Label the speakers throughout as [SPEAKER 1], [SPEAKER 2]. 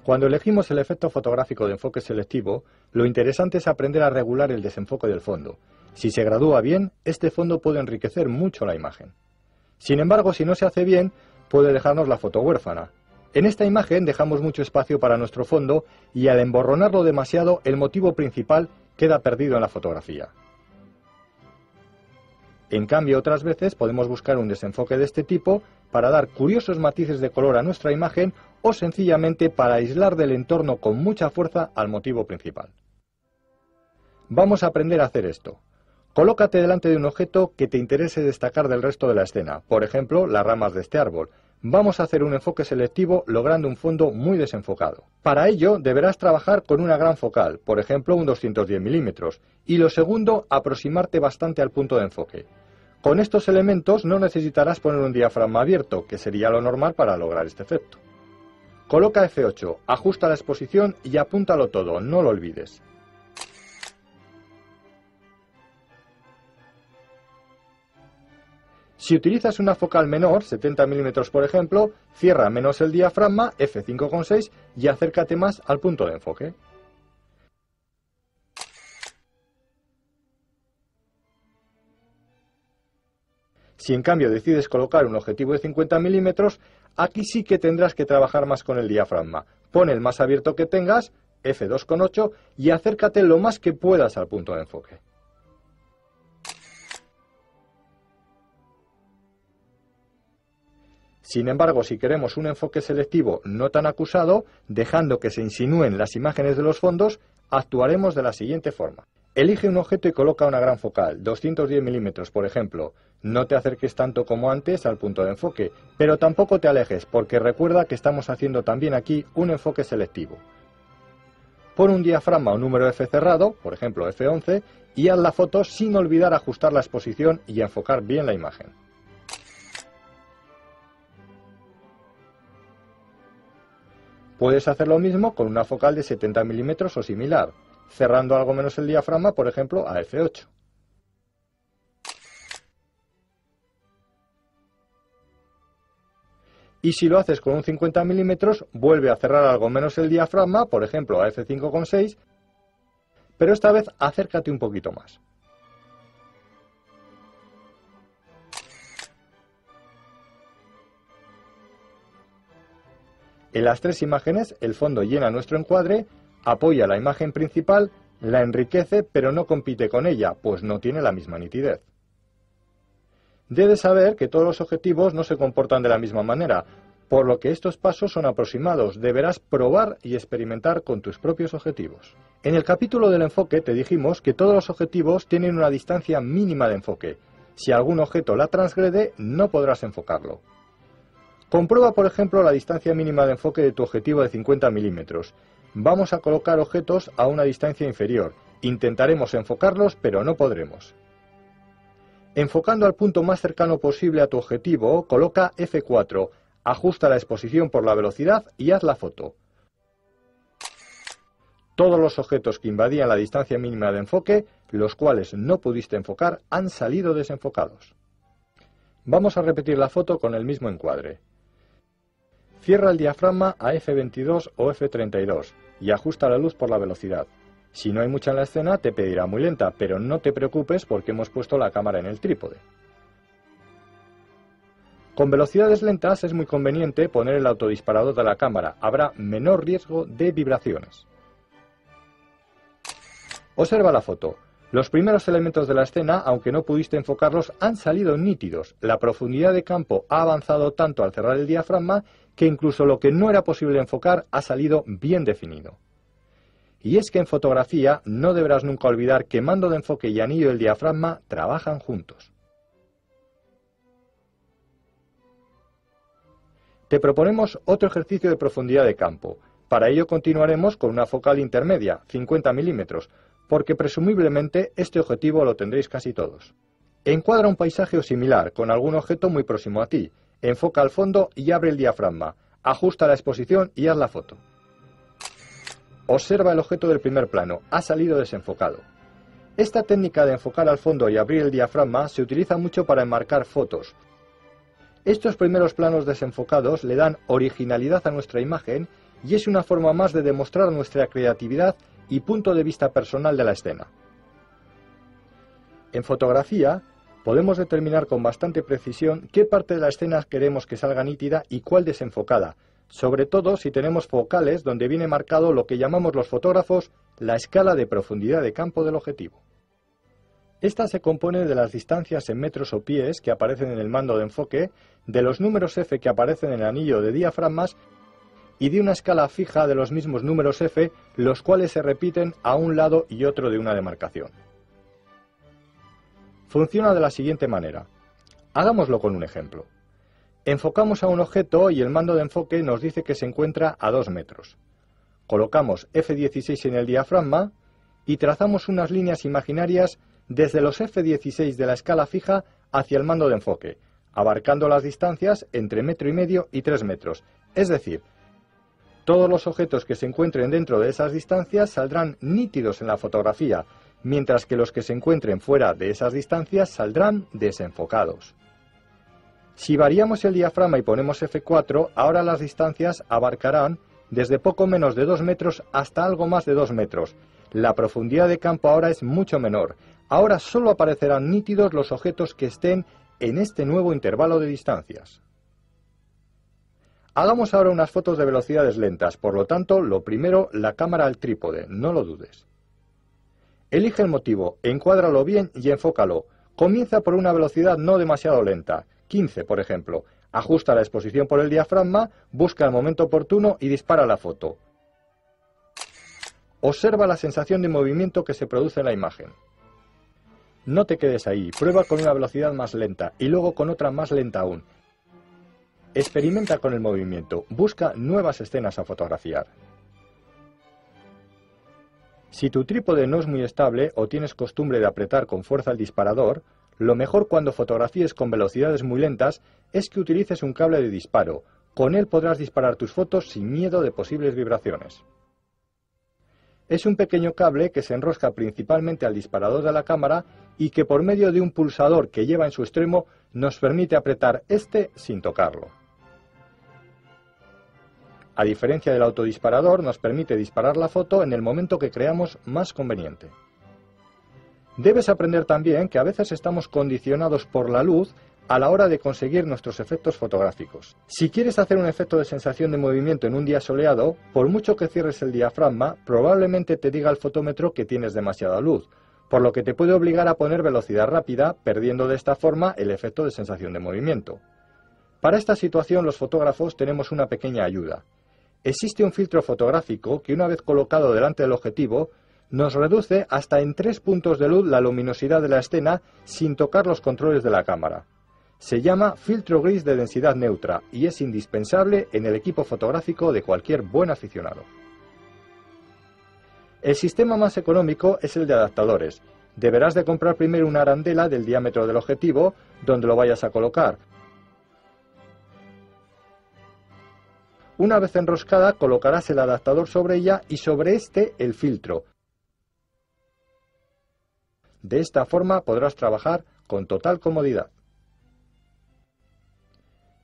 [SPEAKER 1] Cuando elegimos el efecto fotográfico de enfoque selectivo, lo interesante es aprender a regular el desenfoque del fondo. Si se gradúa bien, este fondo puede enriquecer mucho la imagen. Sin embargo, si no se hace bien, puede dejarnos la foto huérfana. En esta imagen dejamos mucho espacio para nuestro fondo y al emborronarlo demasiado, el motivo principal queda perdido en la fotografía. En cambio, otras veces podemos buscar un desenfoque de este tipo para dar curiosos matices de color a nuestra imagen o sencillamente para aislar del entorno con mucha fuerza al motivo principal. Vamos a aprender a hacer esto. Colócate delante de un objeto que te interese destacar del resto de la escena, por ejemplo, las ramas de este árbol. Vamos a hacer un enfoque selectivo logrando un fondo muy desenfocado. Para ello deberás trabajar con una gran focal, por ejemplo un 210 milímetros, y lo segundo, aproximarte bastante al punto de enfoque. Con estos elementos no necesitarás poner un diafragma abierto, que sería lo normal para lograr este efecto. Coloca F8, ajusta la exposición y apúntalo todo, no lo olvides. Si utilizas una focal menor, 70 milímetros por ejemplo, cierra menos el diafragma, F5,6 y acércate más al punto de enfoque. Si en cambio decides colocar un objetivo de 50 milímetros, aquí sí que tendrás que trabajar más con el diafragma. Pon el más abierto que tengas, F2,8, y acércate lo más que puedas al punto de enfoque. Sin embargo, si queremos un enfoque selectivo no tan acusado, dejando que se insinúen las imágenes de los fondos, actuaremos de la siguiente forma. Elige un objeto y coloca una gran focal, 210 milímetros por ejemplo. No te acerques tanto como antes al punto de enfoque, pero tampoco te alejes, porque recuerda que estamos haciendo también aquí un enfoque selectivo. Pon un diafragma o número F cerrado, por ejemplo F11, y haz la foto sin olvidar ajustar la exposición y enfocar bien la imagen. Puedes hacer lo mismo con una focal de 70 milímetros o similar, cerrando algo menos el diafragma, por ejemplo, a F8. Y si lo haces con un 50 milímetros, vuelve a cerrar algo menos el diafragma, por ejemplo, a F5,6, pero esta vez acércate un poquito más. En las tres imágenes, el fondo llena nuestro encuadre, apoya la imagen principal, la enriquece, pero no compite con ella, pues no tiene la misma nitidez. Debes saber que todos los objetivos no se comportan de la misma manera, por lo que estos pasos son aproximados. Deberás probar y experimentar con tus propios objetivos. En el capítulo del enfoque te dijimos que todos los objetivos tienen una distancia mínima de enfoque. Si algún objeto la transgrede, no podrás enfocarlo. Comprueba, por ejemplo, la distancia mínima de enfoque de tu objetivo de 50 milímetros. Vamos a colocar objetos a una distancia inferior. Intentaremos enfocarlos, pero no podremos. Enfocando al punto más cercano posible a tu objetivo, coloca F4, ajusta la exposición por la velocidad y haz la foto. Todos los objetos que invadían la distancia mínima de enfoque, los cuales no pudiste enfocar, han salido desenfocados. Vamos a repetir la foto con el mismo encuadre. Cierra el diafragma a F22 o F32 y ajusta la luz por la velocidad. Si no hay mucha en la escena, te pedirá muy lenta, pero no te preocupes porque hemos puesto la cámara en el trípode. Con velocidades lentas es muy conveniente poner el autodisparador de la cámara, habrá menor riesgo de vibraciones. Observa la foto. Los primeros elementos de la escena, aunque no pudiste enfocarlos, han salido nítidos. La profundidad de campo ha avanzado tanto al cerrar el diafragma que incluso lo que no era posible enfocar ha salido bien definido. Y es que en fotografía no deberás nunca olvidar que mando de enfoque y anillo del diafragma trabajan juntos. Te proponemos otro ejercicio de profundidad de campo. Para ello continuaremos con una focal intermedia, 50 milímetros, porque presumiblemente este objetivo lo tendréis casi todos. Encuadra un paisaje o similar con algún objeto muy próximo a ti. Enfoca al fondo y abre el diafragma. Ajusta la exposición y haz la foto. Observa el objeto del primer plano. Ha salido desenfocado. Esta técnica de enfocar al fondo y abrir el diafragma se utiliza mucho para enmarcar fotos. Estos primeros planos desenfocados le dan originalidad a nuestra imagen y es una forma más de demostrar nuestra creatividad y punto de vista personal de la escena. En fotografía, podemos determinar con bastante precisión qué parte de la escena queremos que salga nítida y cuál desenfocada, sobre todo si tenemos focales donde viene marcado lo que llamamos los fotógrafos la escala de profundidad de campo del objetivo. Esta se compone de las distancias en metros o pies que aparecen en el mando de enfoque, de los números F que aparecen en el anillo de diafragmas y de una escala fija de los mismos números F, los cuales se repiten a un lado y otro de una demarcación. Funciona de la siguiente manera. Hagámoslo con un ejemplo. Enfocamos a un objeto y el mando de enfoque nos dice que se encuentra a 2 metros. Colocamos F16 en el diafragma y trazamos unas líneas imaginarias desde los F16 de la escala fija hacia el mando de enfoque, abarcando las distancias entre 1,5 metros y 3 metros. Es decir, todos los objetos que se encuentren dentro de esas distancias saldrán nítidos en la fotografía, mientras que los que se encuentren fuera de esas distancias saldrán desenfocados. Si variamos el diafragma y ponemos F4, ahora las distancias abarcarán desde poco menos de 2 metros hasta algo más de 2 metros. La profundidad de campo ahora es mucho menor. Ahora solo aparecerán nítidos los objetos que estén en este nuevo intervalo de distancias. Hagamos ahora unas fotos de velocidades lentas, por lo tanto, lo primero, la cámara al trípode, no lo dudes. Elige el motivo, encuádralo bien y enfócalo. Comienza por una velocidad no demasiado lenta, 15 por ejemplo. Ajusta la exposición por el diafragma, busca el momento oportuno y dispara la foto. Observa la sensación de movimiento que se produce en la imagen. No te quedes ahí, prueba con una velocidad más lenta y luego con otra más lenta aún. Experimenta con el movimiento, busca nuevas escenas a fotografiar. Si tu trípode no es muy estable o tienes costumbre de apretar con fuerza el disparador, lo mejor cuando fotografíes con velocidades muy lentas es que utilices un cable de disparo. Con él podrás disparar tus fotos sin miedo de posibles vibraciones. Es un pequeño cable que se enrosca principalmente al disparador de la cámara y que por medio de un pulsador que lleva en su extremo nos permite apretar este sin tocarlo. A diferencia del autodisparador, nos permite disparar la foto en el momento que creamos más conveniente. Debes aprender también que a veces estamos condicionados por la luz a la hora de conseguir nuestros efectos fotográficos. Si quieres hacer un efecto de sensación de movimiento en un día soleado, por mucho que cierres el diafragma, probablemente te diga el fotómetro que tienes demasiada luz, por lo que te puede obligar a poner velocidad rápida, perdiendo de esta forma el efecto de sensación de movimiento. Para esta situación los fotógrafos tenemos una pequeña ayuda. Existe un filtro fotográfico que una vez colocado delante del objetivo, nos reduce hasta en 3 puntos de luz la luminosidad de la escena sin tocar los controles de la cámara. Se llama filtro gris de densidad neutra y es indispensable en el equipo fotográfico de cualquier buen aficionado. El sistema más económico es el de adaptadores. Deberás de comprar primero una arandela del diámetro del objetivo donde lo vayas a colocar. Una vez enroscada colocarás el adaptador sobre ella y sobre este el filtro. De esta forma podrás trabajar con total comodidad.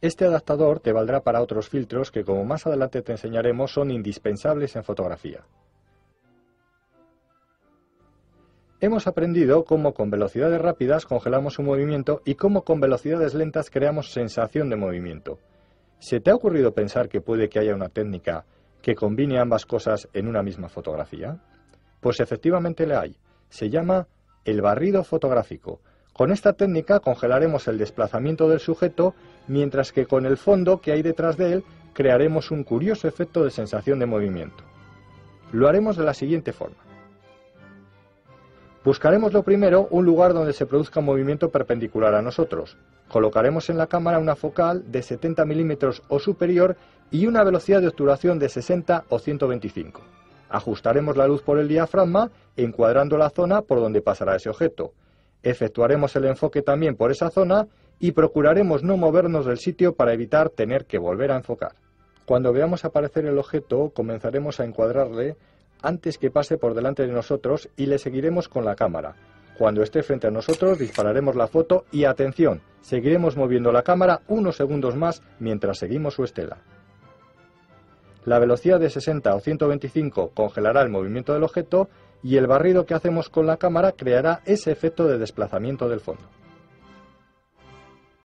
[SPEAKER 1] Este adaptador te valdrá para otros filtros que, como más adelante te enseñaremos, son indispensables en fotografía. Hemos aprendido cómo con velocidades rápidas congelamos un movimiento y cómo con velocidades lentas creamos sensación de movimiento. ¿Se te ha ocurrido pensar que puede que haya una técnica que combine ambas cosas en una misma fotografía? Pues efectivamente la hay. Se llama el barrido fotográfico. Con esta técnica congelaremos el desplazamiento del sujeto, mientras que con el fondo que hay detrás de él crearemos un curioso efecto de sensación de movimiento. Lo haremos de la siguiente forma. Buscaremos lo primero un lugar donde se produzca un movimiento perpendicular a nosotros. Colocaremos en la cámara una focal de 70 milímetros o superior y una velocidad de obturación de 60 o 125. Ajustaremos la luz por el diafragma, encuadrando la zona por donde pasará ese objeto. Efectuaremos el enfoque también por esa zona y procuraremos no movernos del sitio para evitar tener que volver a enfocar. Cuando veamos aparecer el objeto, comenzaremos a encuadrarle antes que pase por delante de nosotros y le seguiremos con la cámara. Cuando esté frente a nosotros dispararemos la foto y atención, seguiremos moviendo la cámara unos segundos más mientras seguimos su estela. La velocidad de 60 o 125 congelará el movimiento del objeto y el barrido que hacemos con la cámara creará ese efecto de desplazamiento del fondo.